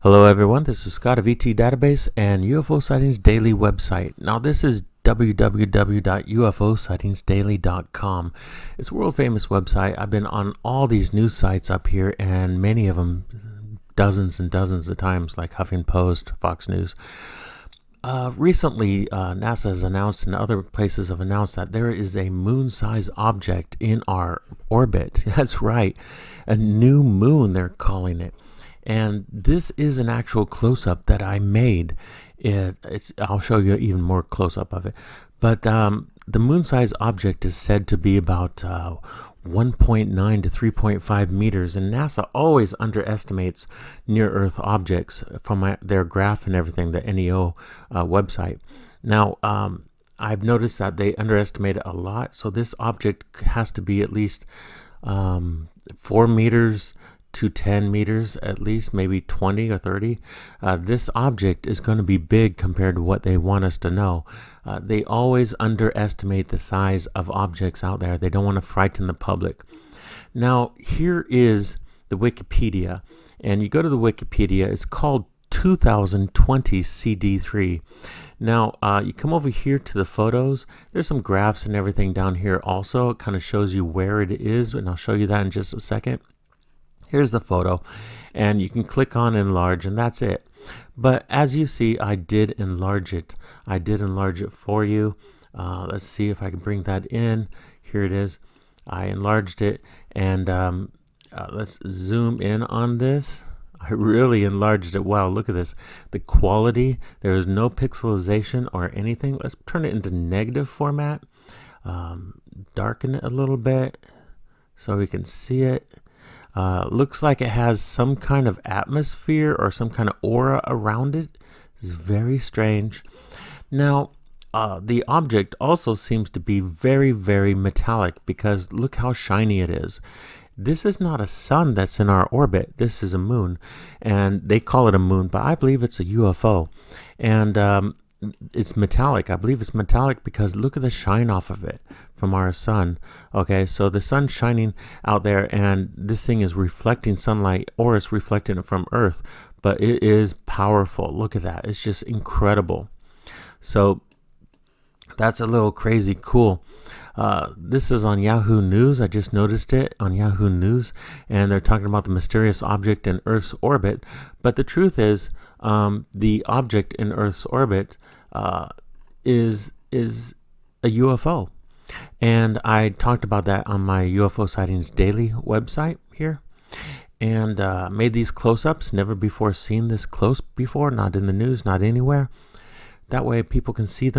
Hello everyone, this is Scott of ET Database and UFO Sightings Daily website. Now this is www.ufosightingsdaily.com. It's a world famous website. I've been on all these news sites up here and many of them dozens and dozens of times, like Huffington Post, Fox News. Recently, NASA has announced and other places have announced that there is a moon-sized object in our orbit. That's right, a new moon they're calling it. And this is an actual close-up that I made. I'll show you even more close-up of it. But the moon-sized object is said to be about 1.9 to 3.5 meters, and NASA always underestimates near-Earth objects from their graph and everything, the NEO website. Now, I've noticed that they underestimate it a lot, so this object has to be at least 4 meters to 10 meters, at least maybe 20 or 30. This object is going to be big compared to what they want us to know. They always underestimate the size of objects out there. They don't want to frighten the public. Now, here is the Wikipedia, and you go to the Wikipedia. It's called 2020 CD3. Now, you come over here to the photos. There's some graphs and everything down here also. It kind of shows you where it is, and I'll show you that in just a second. Here's the photo, and you can click on enlarge, and that's it. But as you see, I did enlarge it. I did enlarge it for you. Let's see if I can bring that in. Here it is. I enlarged it, and let's zoom in on this. I really enlarged it. Wow, look at this. The quality, there is no pixelization or anything. Let's turn it into negative format. Darken it a little bit so we can see it. Looks like it has some kind of atmosphere or some kind of aura around it. It's very strange. Now, the object also seems to be very, very metallic because look how shiny it is. This is not a sun that's in our orbit. This is a moon, and they call it a moon, but I believe it's a UFO. And it's metallic. I believe it's metallic because look at the shine off of it from our sun. Okay, so the sun's shining out there, and this thing is reflecting sunlight, or it's reflecting it from Earth, but it is powerful. Look at that. It's just incredible. So that's a little crazy cool. This is on Yahoo News. I just noticed it on Yahoo News, and they're talking about the mysterious object in Earth's orbit. But the truth is, the object in Earth's orbit is a UFO, and I talked about that on my UFO Sightings Daily website here, and made these close-ups. Never before seen this close before, not in the news, not anywhere. That way, people can see it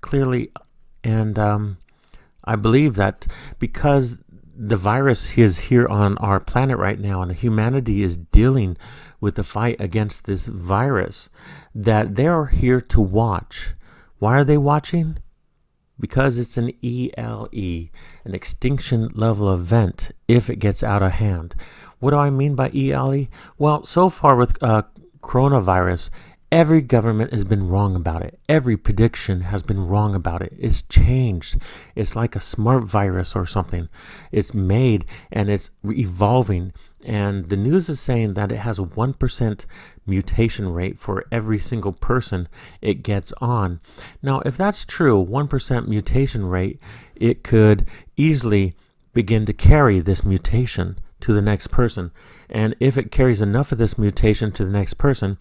clearly. And I believe that because the virus is here on our planet right now, and humanity is dealing with the fight against this virus, that they're here to watch. Why are they watching? Because it's an ELE, an extinction level event, if it gets out of hand. What do I mean by ELE? Well, so far with coronavirus, every government has been wrong about it. Every prediction has been wrong about it. It's changed. It's like a smart virus or something. It's made and it's evolving. And the news is saying that it has a 1% mutation rate for every single person it gets on. Now, if that's true, 1% mutation rate, it could easily begin to carry this mutation to the next person. And if it carries enough of this mutation to the next person,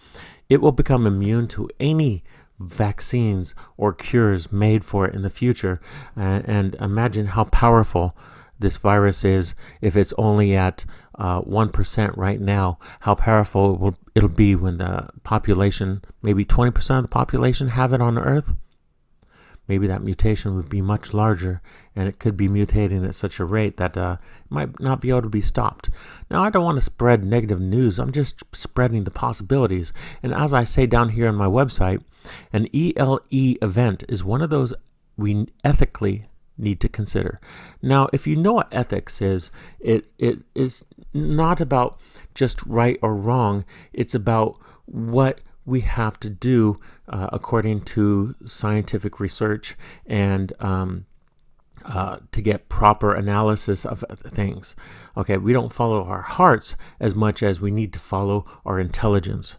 it will become immune to any vaccines or cures made for it in the future. And imagine how powerful this virus is if it's only at 1% right now, how powerful it'll be when the population, maybe 20% of the population have it on Earth. Maybe that mutation would be much larger, and it could be mutating at such a rate that it might not be able to be stopped. Now, I don't want to spread negative news. I'm just spreading the possibilities. And as I say down here on my website, an ELE event is one of those we ethically need to consider. Now, if you know what ethics is, it is not about just right or wrong. It's about what we have to do according to scientific research and to get proper analysis of things. Okay, we don't follow our hearts as much as we need to follow our intelligence.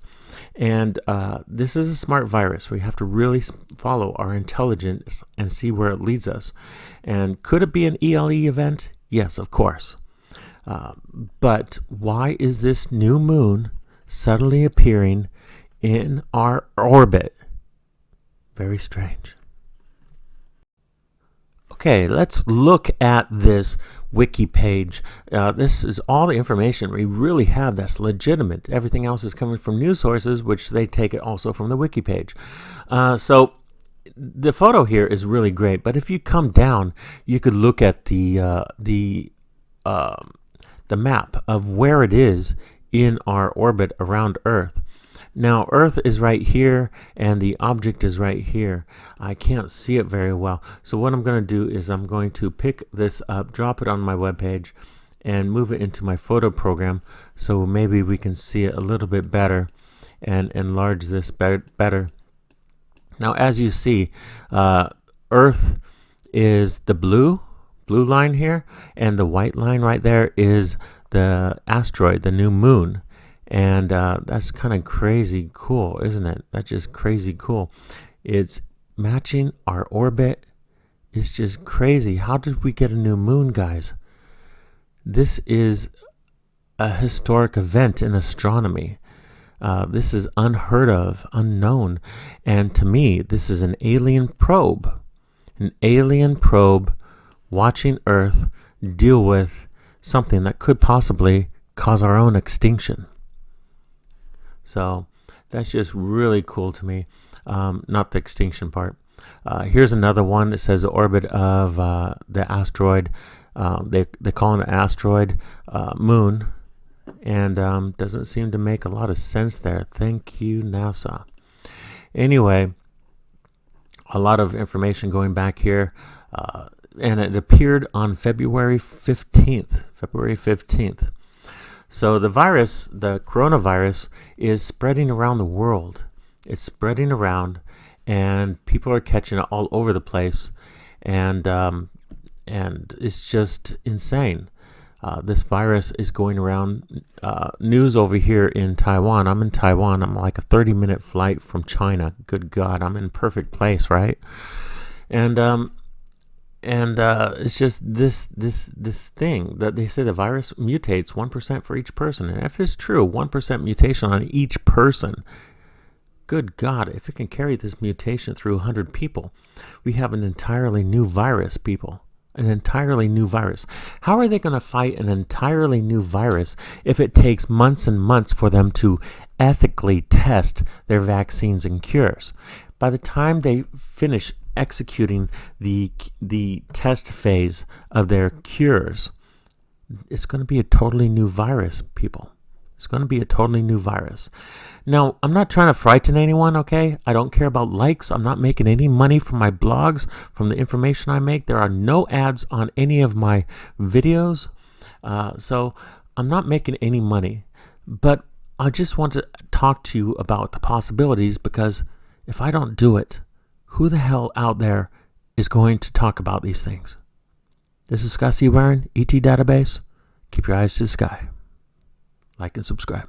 And this is a smart virus. We have to really follow our intelligence and see where it leads us. And could it be an ELE event? Yes, of course. But why is this new moon suddenly appearing in our orbit? Very strange. Okay, let's look at this wiki page. This is all the information we really have that's legitimate. Everything else is coming from news sources, which they take it also from the wiki page. So the photo here is really great, but if you come down, you could look at the map of where it is in our orbit around Earth. Now, Earth is right here, and the object is right here. I can't see it very well. So what I'm going to do is I'm going to pick this up, drop it on my webpage, and move it into my photo program so maybe we can see it a little bit better and enlarge this better. Now, as you see, Earth is the blue line here, and the white line right there is the asteroid, the new moon. And that's kind of crazy cool, isn't it? That's just crazy cool. It's matching our orbit. It's just crazy. How did we get a new moon, guys? This is a historic event in astronomy. This is unheard of, unknown. And to me, this is an alien probe. An alien probe watching Earth deal with something that could possibly cause our own extinction. So that's just really cool to me. Not the extinction part. Here's another one. It says the orbit of the asteroid. They call it an asteroid moon, and doesn't seem to make a lot of sense there. Thank you, NASA. Anyway, a lot of information going back here, and it appeared on February 15th. February 15th. So the virus, the coronavirus, is spreading around the world. It's spreading around, and people are catching it all over the place, and it's just insane. This virus is going around. News over here in Taiwan. I'm in Taiwan. I'm like a 30-minute flight from China. Good God, I'm in perfect place, right? And it's just this thing that they say the virus mutates 1% for each person. And if it's true, 1% mutation on each person, good God, if it can carry this mutation through 100 people, we have an entirely new virus, people. An entirely new virus. How are they going to fight an entirely new virus if it takes months and months for them to ethically test their vaccines and cures? By the time they finish executing the test phase of their cures, it's going to be a totally new virus, people. It's going to be a totally new virus. Now, I'm not trying to frighten anyone, okay? I don't care about likes. I'm not making any money from my blogs, from the information I make. There are no ads on any of my videos. So I'm not making any money. But I just want to talk to you about the possibilities, because if I don't do it, who the hell out there is going to talk about these things? This is Scott C. Warren, ET Database. Keep your eyes to the sky. Like and subscribe.